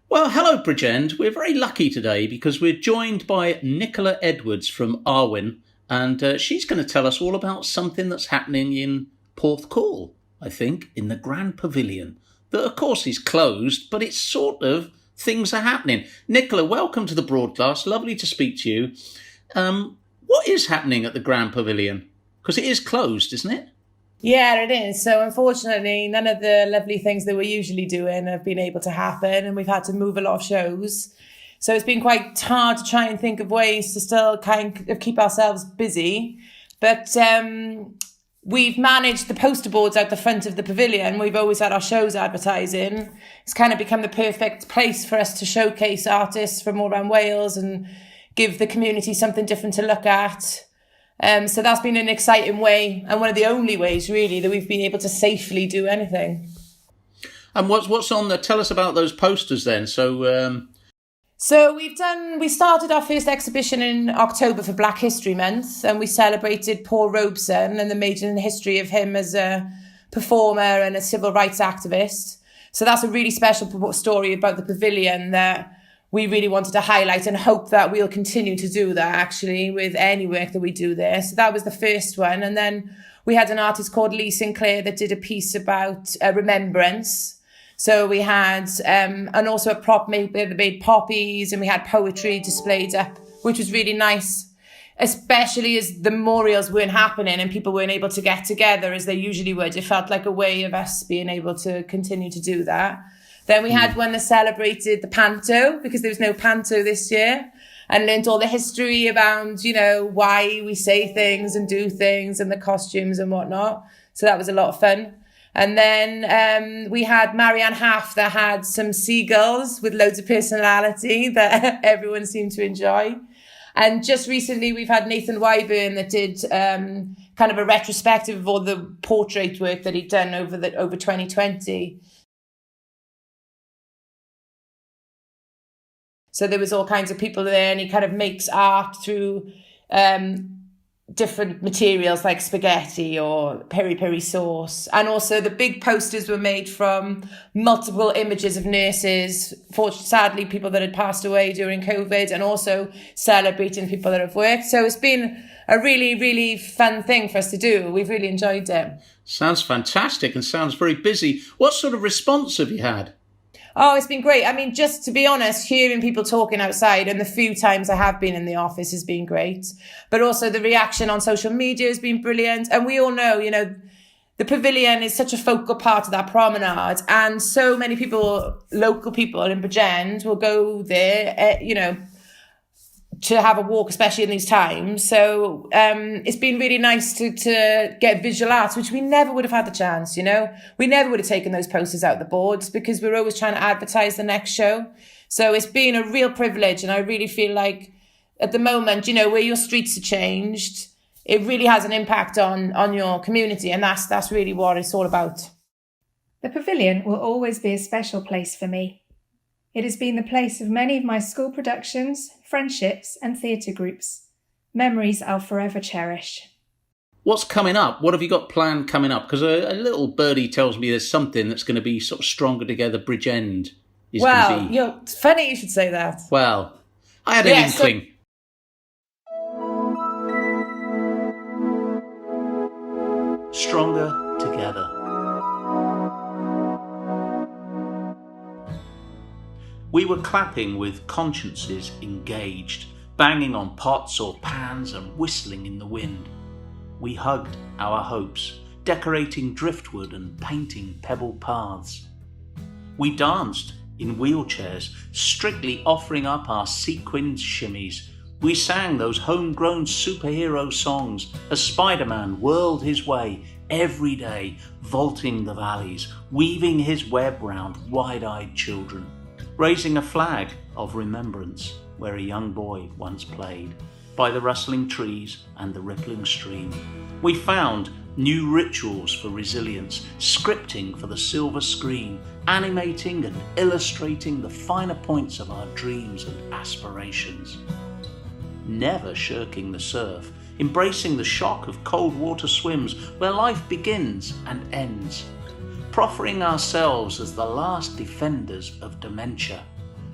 Well, hello, Bridgend. We're very lucky today because we're joined by Nicola Edwards from Arwen, and she's going to tell us all about something that's happening in Porthcawl, I think, in the Grand Pavilion. That, of course, is closed, but it's sort of things are happening. Nicola, welcome to the broadcast. Lovely to speak to you. What is happening at the Grand Pavilion? Because it is closed, isn't it? Yeah, it is. So unfortunately, none of the lovely things that we're usually doing have been able to happen, and we've had to move a lot of shows. So it's been quite hard to try and think of ways to still kind of keep ourselves busy. But we've managed the poster boards out the front of the pavilion. We've always had our shows advertising. It's kind of become the perfect place for us to showcase artists from all around Wales and give the community something different to look at. So that's been an exciting way, and one of the only ways really that we've been able to safely do anything. And what's on there? Tell us about those posters then. So we started our first exhibition in October for Black History Month, and we celebrated Paul Robeson and the maiden history of him as a performer and a civil rights activist. So that's a really special story about the pavilion that we really wanted to highlight, and hope that we'll continue to do that actually with any work that we do there. So that was the first one. And then we had an artist called Lee Sinclair that did a piece about remembrance. So we had, and also a prop made poppies, and we had poetry displayed up, which was really nice, especially as the memorials weren't happening and people weren't able to get together as they usually would. It felt like a way of us being able to continue to do that. Then we had one that celebrated the panto, because there was no panto this year, and learned all the history around, why we say things and do things and the costumes and whatnot. So that was a lot of fun. And then we had Marianne Haff that had some seagulls with loads of personality that everyone seemed to enjoy. And just recently we've had Nathan Wyburn that did kind of a retrospective of all the portrait work that he'd done over 2020. So there was all kinds of people there, and he kind of makes art through different materials like spaghetti or peri-peri sauce. And also the big posters were made from multiple images of nurses, sadly people that had passed away during COVID, and also celebrating people that have worked. So it's been a really, really fun thing for us to do. We've really enjoyed it. Sounds fantastic and sounds very busy. What sort of response have you had? Oh, it's been great. I mean, just to be honest, hearing people talking outside, and the few times I have been in the office, has been great. But also the reaction on social media has been brilliant. And we all know, the pavilion is such a focal part of that promenade. And so many people, local people in Bridgend, will go there, to have a walk, especially in these times. So it's been really nice to get visual arts, which we never would have had the chance, We never would have taken those posters out the boards because we're always trying to advertise the next show. So it's been a real privilege, and I really feel like at the moment, where your streets are changed, it really has an impact on your community, and that's really what it's all about. The pavilion will always be a special place for me. It has been the place of many of my school productions, friendships and theatre groups. Memories I'll forever cherish. What's coming up? What have you got planned coming up? Because a little birdie tells me there's something that's going to be sort of Stronger Together Bridgend is going to be. It's funny you should say that. Well, I had an inkling. Stronger Together. We were clapping with consciences engaged, banging on pots or pans and whistling in the wind. We hugged our hopes, decorating driftwood and painting pebble paths. We danced in wheelchairs, strictly offering up our sequined shimmies. We sang those homegrown superhero songs as Spider-Man whirled his way every day, vaulting the valleys, weaving his web round wide-eyed children, raising a flag of remembrance where a young boy once played, by the rustling trees and the rippling stream. We found new rituals for resilience, scripting for the silver screen, animating and illustrating the finer points of our dreams and aspirations. Never shirking the surf, embracing the shock of cold water swims where life begins and ends, proffering ourselves as the last defenders of dementia,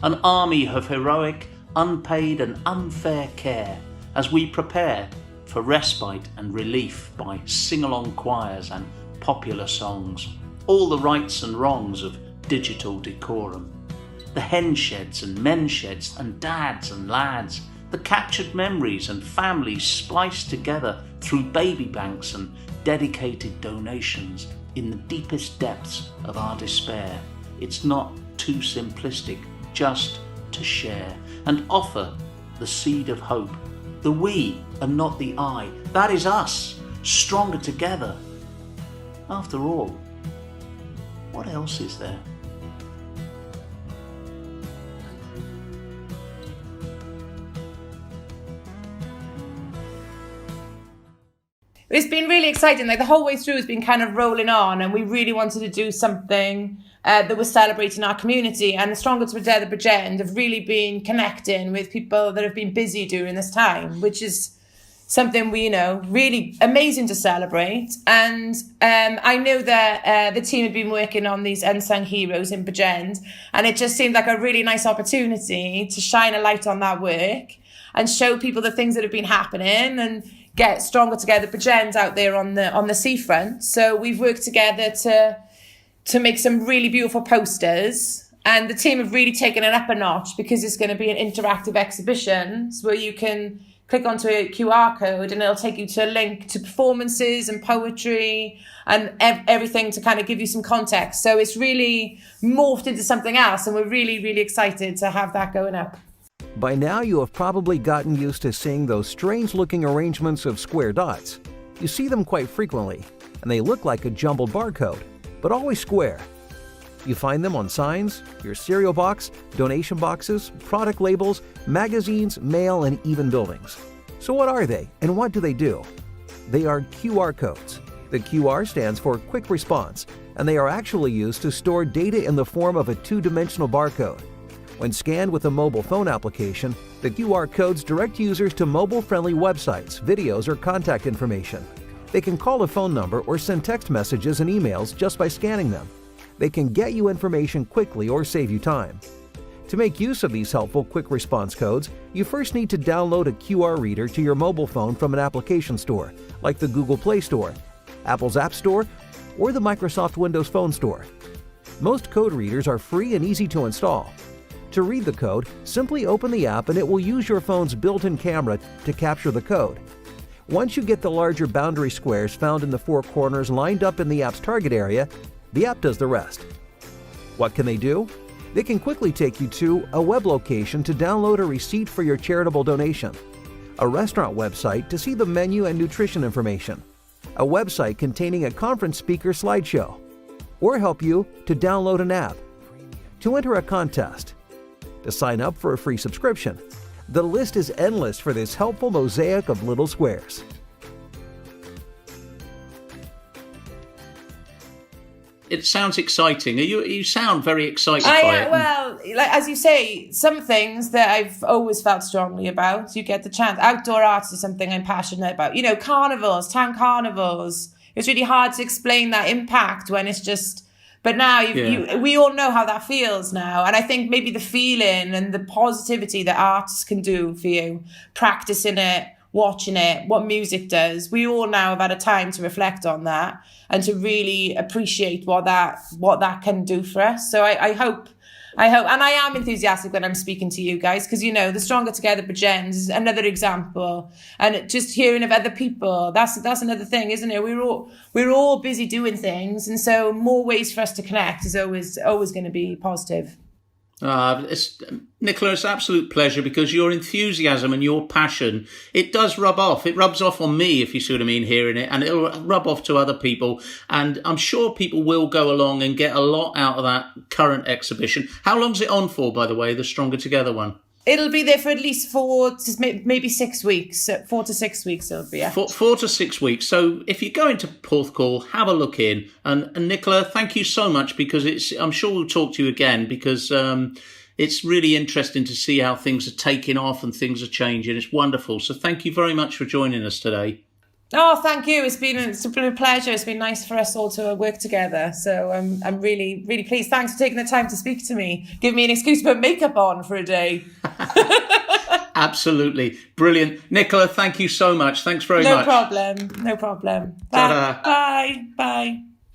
an army of heroic, unpaid and unfair care as we prepare for respite and relief by sing-along choirs and popular songs, all the rights and wrongs of digital decorum, the hen sheds and men sheds and dads and lads, the captured memories and families spliced together through baby banks and dedicated donations in the deepest depths of our despair. It's not too simplistic just to share and offer the seed of hope. The we and not the I. That is us, stronger together. After all, what else is there? It's been really exciting. Like the whole way through has been kind of rolling on, and we really wanted to do something that was celebrating our community. And the Stronger Together Bridgend have really been connecting with people that have been busy during this time, which is something we, really amazing to celebrate. And I know that the team had been working on these unsung heroes in Bridgend, and it just seemed like a really nice opportunity to shine a light on that work and show people the things that have been happening and get Stronger Together Bridgend out there on the seafront. So we've worked together to make some really beautiful posters, and the team have really taken it up a notch because it's going to be an interactive exhibition where you can click onto a QR code and it'll take you to a link to performances and poetry and everything to kind of give you some context. So it's really morphed into something else, and we're really, really excited to have that going up. By now, you have probably gotten used to seeing those strange-looking arrangements of square dots. You see them quite frequently, and they look like a jumbled barcode, but always square. You find them on signs, your cereal box, donation boxes, product labels, magazines, mail, and even buildings. So what are they, and what do they do? They are QR codes. The QR stands for Quick Response, and they are actually used to store data in the form of a two-dimensional barcode. When scanned with a mobile phone application, the QR codes direct users to mobile-friendly websites, videos, or contact information. They can call a phone number or send text messages and emails just by scanning them. They can get you information quickly or save you time. To make use of these helpful quick response codes, you first need to download a QR reader to your mobile phone from an application store, like the Google Play Store, Apple's App Store, or the Microsoft Windows Phone Store. Most code readers are free and easy to install. To read the code, simply open the app and it will use your phone's built-in camera to capture the code. Once you get the larger boundary squares found in the four corners lined up in the app's target area, the app does the rest. What can they do? They can quickly take you to a web location to download a receipt for your charitable donation, a restaurant website to see the menu and nutrition information, a website containing a conference speaker slideshow, or help you to download an app, to enter a contest, to sign up for a free subscription. The list is endless for this helpful mosaic of little squares. It sounds exciting. You sound very excited by it. Well, like as you say, some things that I've always felt strongly about. You get the chance. Outdoor arts is something I'm passionate about. Carnivals, town carnivals. It's really hard to explain that impact when it's just. But now we all know how that feels now. And I think maybe the feeling and the positivity that arts can do for you, practicing it, watching it, what music does, we all now have had a time to reflect on that and to really appreciate what that can do for us. So I hope, and I am enthusiastic when I'm speaking to you guys, because, the Stronger Together Bridgend is another example. And just hearing of other people, that's another thing, isn't it? We're all busy doing things. And so more ways for us to connect is always going to be positive. Nicola, it's an absolute pleasure, because your enthusiasm and your passion, it does rub off. It rubs off on me, if you see what I mean, hearing it, and it'll rub off to other people. And I'm sure people will go along and get a lot out of that current exhibition. How long's it on for, by the way, the Stronger Together one? It'll be there for at least 4 to maybe 6 weeks. 4 to 6 weeks it'll be. 4 to 6 weeks. So if you go into Porthcawl, have a look in. And Nicola, thank you so much, because I'm sure we'll talk to you again, because it's really interesting to see how things are taking off and things are changing. It's wonderful. So thank you very much for joining us today. Oh, thank you. It's been a pleasure. It's been nice for us all to work together. So I'm really, really pleased. Thanks for taking the time to speak to me. Give me an excuse to put makeup on for a day. Absolutely. Brilliant. Nicola, thank you so much. Thanks very much. No problem. Ta-da. Bye. Bye.